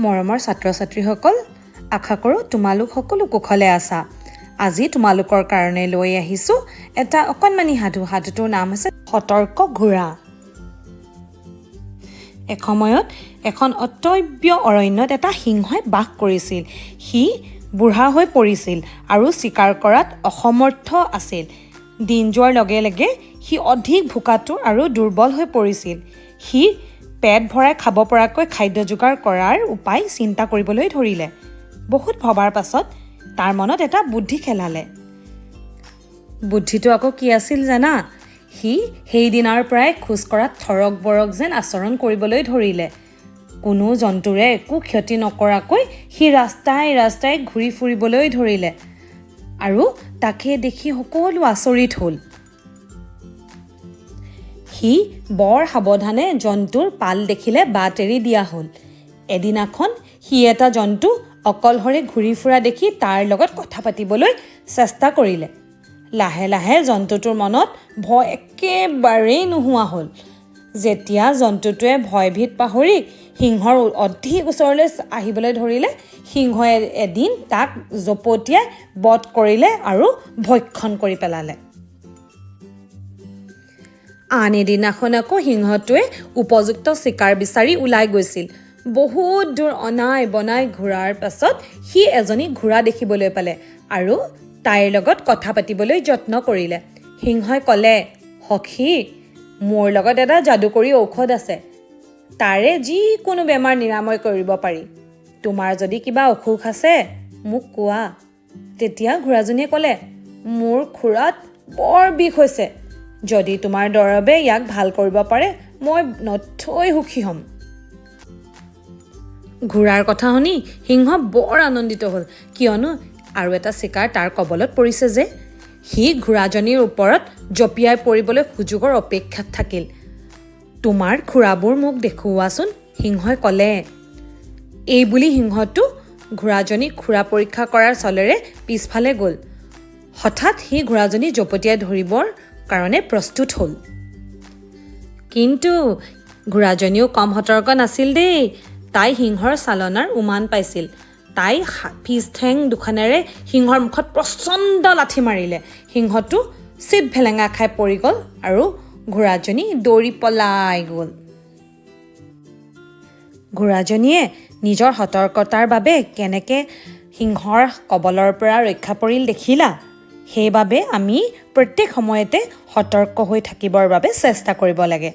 মৰমৰ ছাত্ৰ-ছাত্ৰীসকল, আশা কৰোঁ তোমালোক সকলো কুশলে আছা। আজি তোমালোকৰ কাৰণে লৈ আহিছোঁ এটা অকণমানি সাধু। সাধুটোৰ নাম হৈছে সতৰ্ক ঘোঁৰা। এসময়ত এখন অটব্য অৰণ্যত এটা সিংহই বাস কৰিছিল। সি বুঢ়া হৈ পৰিছিল আৰু চিকাৰ কৰাত অসমৰ্থ আছিল। দিন যোৱাৰ লগে লগে সি অধিক ভোকাতুৰ আৰু দুৰ্বল হৈ পৰিছিল। সি পেট ভৰাই খাব পৰাকৈ খাদ্য যোগাৰ কৰাৰ উপায় চিন্তা কৰিবলৈ ধৰিলে। বহুত ভবাৰ পাছত তাৰ মনত এটা বুদ্ধি খেলালে। বুদ্ধিটো আকৌ কি আছিল জানা? সি সেইদিনাৰ পৰাই খোজ কঢ়াত থৰক বৰক যেন আচৰণ কৰিবলৈ ধৰিলে। কোনো জন্তুৰে একো ক্ষতি নকৰাকৈ সি ৰাস্তাই ৰাস্তাই ঘূৰি ফুৰিবলৈ ধৰিলে আৰু তাকে দেখি সকলো আচৰিত হ'ল। সি বৰ সাৱধানে জন্তুৰ পাল দেখিলে বাট এৰি দিয়া হ'ল। এদিনাখন সি এটা জন্তু অকলশৰে ঘূৰি ফুৰা দেখি তাৰ লগত কথা পাতিবলৈ চেষ্টা কৰিলে। লাহে লাহে জন্তুটোৰ মনত ভয় একেবাৰেই নোহোৱা হ'ল। যেতিয়া জন্তুটোৱে ভয়ভীত পাহৰি সিংহৰ অধিক ওচৰলৈ আহিবলৈ ধৰিলে, সিংহই এদিন তাক জপতিয়াই বধ কৰিলে আৰু ভক্ষণ কৰি পেলালে। আন এদিনাখন আকৌ সিংহটোৱে উপযুক্ত চিকাৰ বিচাৰি ওলাই গৈছিল। বহুত দূৰ অনাই বনাই ঘূৰাৰ পাছত সি এজনী ঘোঁৰা দেখিবলৈ পালে আৰু তাইৰ লগত কথা পাতিবলৈ যত্ন কৰিলে। সিংহই ক'লে, সখী, মোৰ লগত এটা যাদুকৰী ঔষধ আছে। তাৰে যিকোনো বেমাৰ নিৰাময় কৰিব পাৰি। তোমাৰ যদি কিবা অসুখ আছে মোক কোৱা। তেতিয়া ঘোঁৰাজনীয়ে ক'লে, মোৰ খুৰাত বৰ বিষ হৈছে। যদি তোমাৰ দৰৱে ইয়াক ভাল কৰিব পাৰে মই নথৈ সুখী হ'ম। ঘোঁৰাৰ কথা শুনি সিংহ বৰ আনন্দিত হ'ল, কিয়নো আৰু এটা চিকাৰ তাৰ কবলত পৰিছে যে। সি ঘোঁৰাজনীৰ ওপৰত জঁপিয়াই পৰিবলৈ সুযোগৰ অপেক্ষাত থাকিল। তোমাৰ খুৰাবোৰ মোক দেখুওৱাচোন, সিংহই ক'লে। এই বুলি সিংহটো ঘোঁৰাজনীক খুৰা পৰীক্ষা কৰাৰ চলেৰে পিছফালে গ'ল। হঠাৎ সি ঘোঁৰাজনী জপতিয়াই ধৰিবৰ কাৰণে প্ৰস্তুত হ'ল। কিন্তু ঘোঁৰাজনীও কম সতৰ্ক নাছিল দেই। তাই সিংহৰ চালনাৰ উমান পাইছিল। তাই পিছ ঠেং দুখনেৰে সিংহৰ মুখত প্ৰচণ্ড লাঠি মাৰিলে। সিংহটো চিত ভেলেঙা খাই পৰি গ'ল আৰু ঘোঁৰাজনী দৌৰি পলাই গ'ল। ঘোঁৰাজনীয়ে নিজৰ সতৰ্কতাৰ বাবে কেনেকৈ সিংহৰ কবলৰ পৰা ৰক্ষা পৰিল দেখিলা? সেইবাবে আমি প্ৰত্যেক সময়তে সতৰ্ক হৈ থাকিবৰ বাবে চেষ্টা কৰিব লাগে।